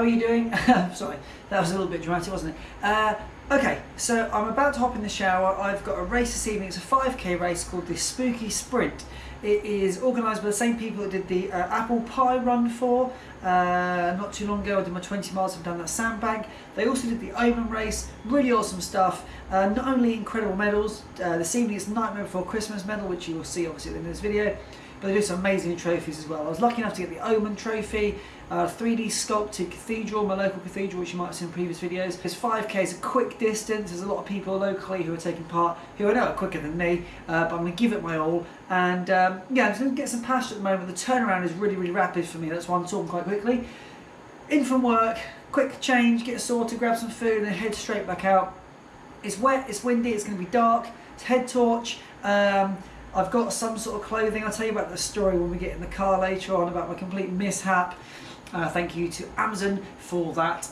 how are you doing? Sorry, that was a little bit dramatic, wasn't it? Okay, so I'm about to hop in the shower. I've got a race this evening. It's a 5k race called the Spooky Sprint. It is organised by the same people that did the apple pie run for not too long ago. I did my 20 miles, I've done that sandbag. They also did the Omen race, really awesome stuff. Not only incredible medals, this evening it's Nightmare Before Christmas medal, which you will see obviously at the end of this video, but they do some amazing trophies as well. I was lucky enough to get the Omen trophy, 3D sculpted cathedral, my local cathedral, which you might have seen in previous videos. This 5k is a quick distance. There's a lot of people locally who are taking part, who I know are quicker than me, but I'm going to give it my all. And yeah, I'm just going to get some pasture at the moment. The turnaround is really, really rapid for me. That's why I'm talking quite quickly. In from work, quick change, get sorted, grab some food, and then head straight back out. It's wet, it's windy, it's going to be dark. It's head torch. I've got some sort of clothing. I'll tell you about the story when we get in the car later on about my complete mishap. Thank you to Amazon for that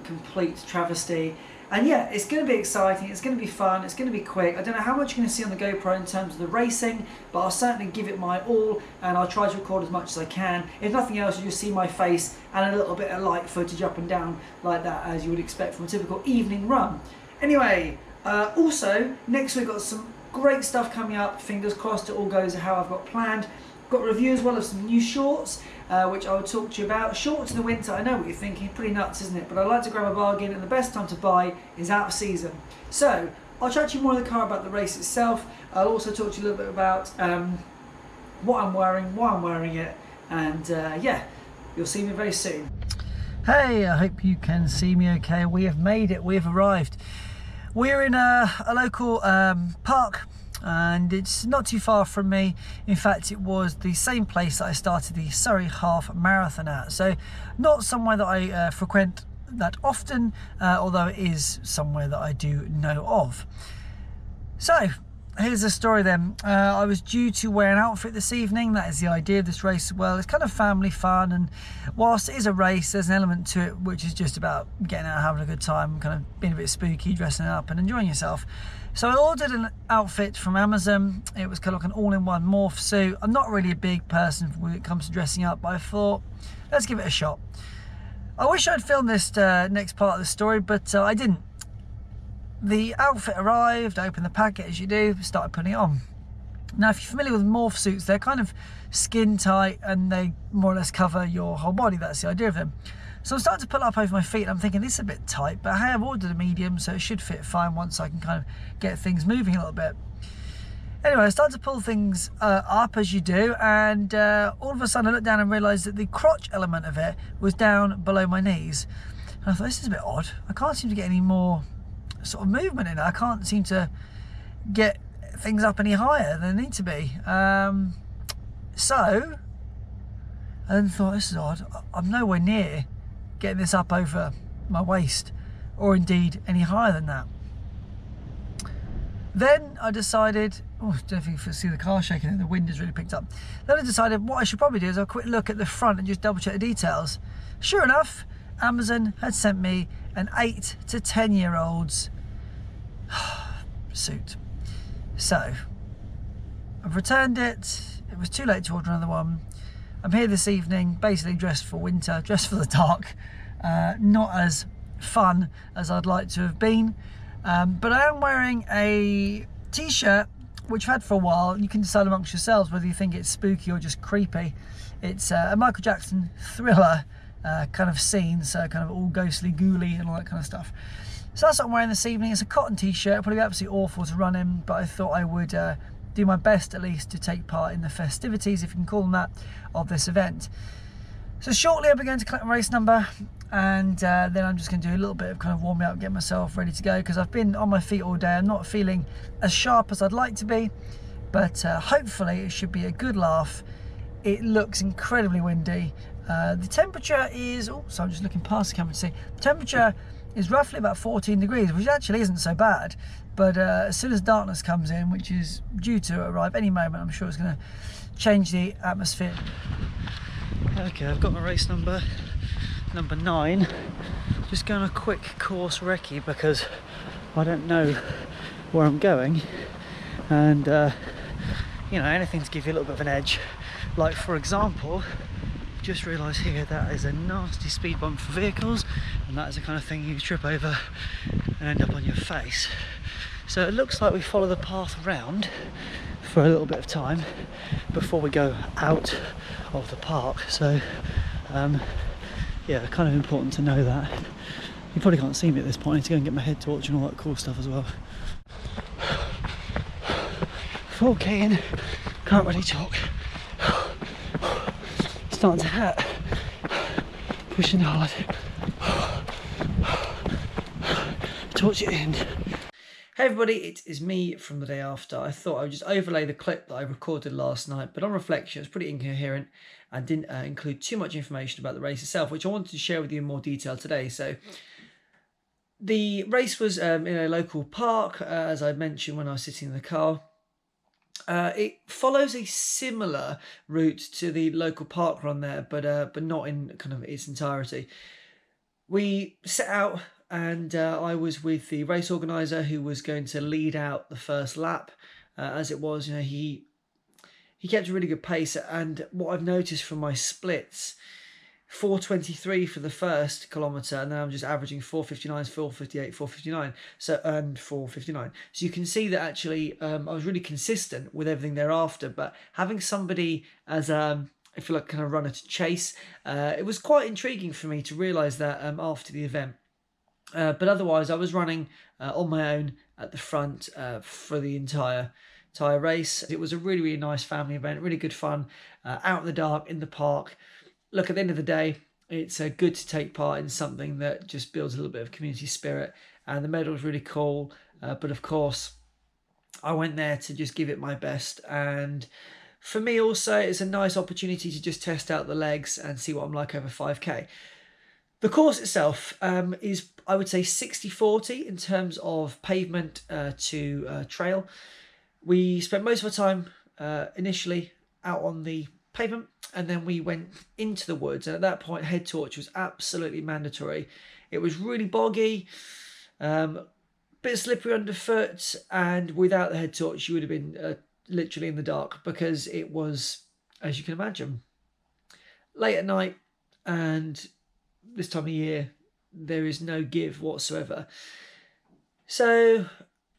complete travesty. And yeah, it's going to be exciting, it's going to be fun, it's going to be quick. I don't know how much you're going to see on the GoPro in terms of the racing, but I'll certainly give it my all and I'll try to record as much as I can. If nothing else, you'll just see my face and a little bit of light footage up and down like that, as you would expect from a typical evening run. Anyway, also, next week got some great stuff coming up. Fingers crossed it all goes how I've got planned. Got a review as well of some new shorts, which I will talk to you about. Shorts in the winter, I know what you're thinking, pretty nuts, isn't it? But I like to grab a bargain, and the best time to buy is out of season. So, I'll chat to you more in the car about the race itself. I'll also talk to you a little bit about what I'm wearing, why I'm wearing it, and yeah, you'll see me very soon. Hey, I hope you can see me okay. We have made it, we have arrived. We're in a local park, and it's not too far from me. In fact, it was the same place that I started the Surrey Half Marathon at, so not somewhere that I frequent that often, although it is somewhere that I do know of. So here's the story then. I was due to wear an outfit this evening. That is the idea of this race as well. It's kind of family fun, and whilst it is a race, there's an element to it which is just about getting out, having a good time, kind of being a bit spooky, dressing up and enjoying yourself. So I ordered an outfit from Amazon. It was kind of like an all-in-one morph suit. I'm not really a big person when it comes to dressing up, but I thought, let's give it a shot. I wish I'd filmed this next part of the story, but I didn't. The outfit arrived, I opened the packet as you do, started putting it on. Now, if you're familiar with morph suits, they're kind of skin tight and they more or less cover your whole body. That's the idea of them. So I'm starting to pull up over my feet and I'm thinking this is a bit tight, but hey, I've ordered a medium, so it should fit fine once I can kind of get things moving a little bit. Anyway, I started to pull things up as you do, and all of a sudden I looked down and realised that the crotch element of it was down below my knees. And I thought, this is a bit odd. I can't seem to get any more sort of movement in it. I can't seem to get things up any higher than they need to be. So I then thought, this is odd. I'm nowhere near getting this up over my waist, or indeed any higher than that. Then I decided, oh, I don't know if you can see the car shaking and the wind has really picked up. Then I decided what I should probably do is have a quick look at the front and just double check the details. Sure enough, Amazon had sent me an 8 to 10 year old's suit. So I've returned it. It was too late to order another one. I'm here this evening basically dressed for winter, dressed for the dark, not as fun as I'd like to have been, but I am wearing a t-shirt which I've had for a while. You can decide amongst yourselves whether you think it's spooky or just creepy. It's a Michael Jackson Thriller kind of scene, so kind of all ghostly, ghouly and all that kind of stuff. So that's what I'm wearing this evening. It's a cotton t-shirt. It'll probably be absolutely awful to run in, but I thought I would do my best at least to take part in the festivities, if you can call them that, of this event. So shortly I'll be going to collect my race number, and then I'm just going to do a little bit of kind of warming up, get myself ready to go, because I've been on my feet all day. I'm not feeling as sharp as I'd like to be, but hopefully it should be a good laugh. It looks incredibly windy. The temperature is, oh, so I'm just looking past the camera to see, the temperature is roughly about 14 degrees, which actually isn't so bad, but as soon as darkness comes in, which is due to arrive any moment, I'm sure it's going to change the atmosphere. Okay, I've got my race number 9. Just going a quick course recce because I don't know where I'm going, and you know, anything to give you a little bit of an edge, like for example just realised here that is a nasty speed bump for vehicles, and that is the kind of thing you trip over and end up on your face. So it looks like we follow the path round for a little bit of time before we go out of the park. So yeah, kind of important to know that. You probably can't see me at this point. I need to go and get my head torch and all that cool stuff as well. 4k in, can't really talk. Starting to hurt. Pushing hard. Torch it in. Hey everybody, it is me from the day after. I thought I would just overlay the clip that I recorded last night, but on reflection it was pretty incoherent and didn't include too much information about the race itself, which I wanted to share with you in more detail today. So the race was in a local park, as I mentioned when I was sitting in the car. It follows a similar route to the local park run there, but not in kind of its entirety. We set out, and I was with the race organizer who was going to lead out the first lap. As it was, you know, he kept a really good pace, and what I've noticed from my splits, 4:23 for the first kilometre, and then I'm just averaging 4:59, 4:58, 4:59, so and 4:59. So you can see that actually I was really consistent with everything thereafter. But having somebody as I feel like kind of runner to chase, it was quite intriguing for me to realise that after the event. But otherwise, I was running on my own at the front for the entire race. It was a really, really nice family event, really good fun, out in the dark, in the park. Look, at the end of the day, it's good to take part in something that just builds a little bit of community spirit, and the medal was really cool. But of course, I went there to just give it my best, and for me also, it's a nice opportunity to just test out the legs and see what I'm like over 5k. The course itself is, I would say, 60-40 in terms of pavement to trail. We spent most of our time initially out on the pavement, and then we went into the woods, and at that point head torch was absolutely mandatory. It was really boggy, bit slippery underfoot, and without the head torch you would have been literally in the dark, because it was, as you can imagine, late at night, and this time of year there is no give whatsoever. So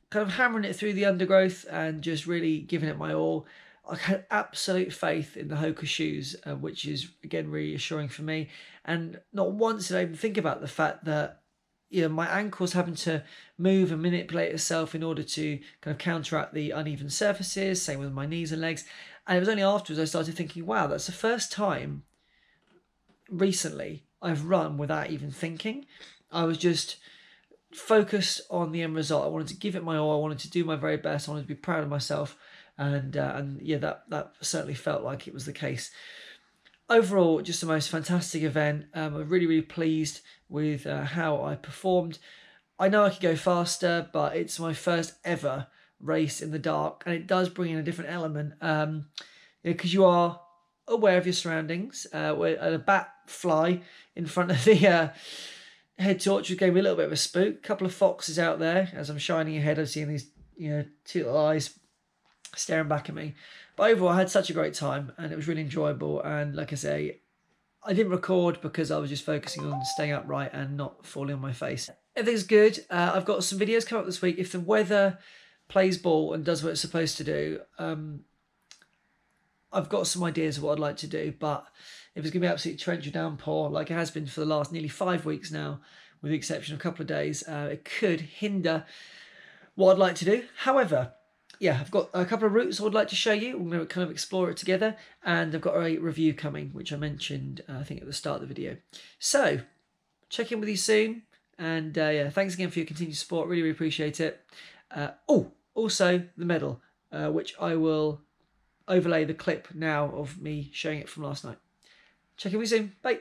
kind of hammering it through the undergrowth and just really giving it my all. I had absolute faith in the Hoka shoes, which is again reassuring for me. And not once did I even think about the fact that, you know, my ankle's having to move and manipulate itself in order to kind of counteract the uneven surfaces. Same with my knees and legs. And it was only afterwards I started thinking, wow, that's the first time recently I've run without even thinking. I was just focused on the end result. I wanted to give it my all. I wanted to do my very best. I wanted to be proud of myself. And yeah, that certainly felt like it was the case. Overall, just the most fantastic event. I'm really, really pleased with how I performed. I know I could go faster, but it's my first ever race in the dark, and it does bring in a different element, because you are aware of your surroundings. A bat fly in front of the head torch, which gave me a little bit of a spook. A couple of foxes out there as I'm shining ahead. I'm seeing these, you know, two little eyes staring back at me. But overall, I had such a great time, and it was really enjoyable. And like I say, I didn't record because I was just focusing on staying upright and not falling on my face. Everything's good. I've got some videos coming up this week. If the weather plays ball and does what it's supposed to do, I've got some ideas of what I'd like to do. But if it's going to be absolutely torrential downpour, like it has been for the last nearly 5 weeks now, with the exception of a couple of days, it could hinder what I'd like to do. However, yeah, I've got a couple of routes I would like to show you. We're going to kind of explore it together. And I've got a review coming, which I mentioned, I think, at the start of the video. So, check in with you soon. And yeah, thanks again for your continued support. Really, really appreciate it. Also, the medal, which I will overlay the clip now of me showing it from last night. Check in with you soon. Bye.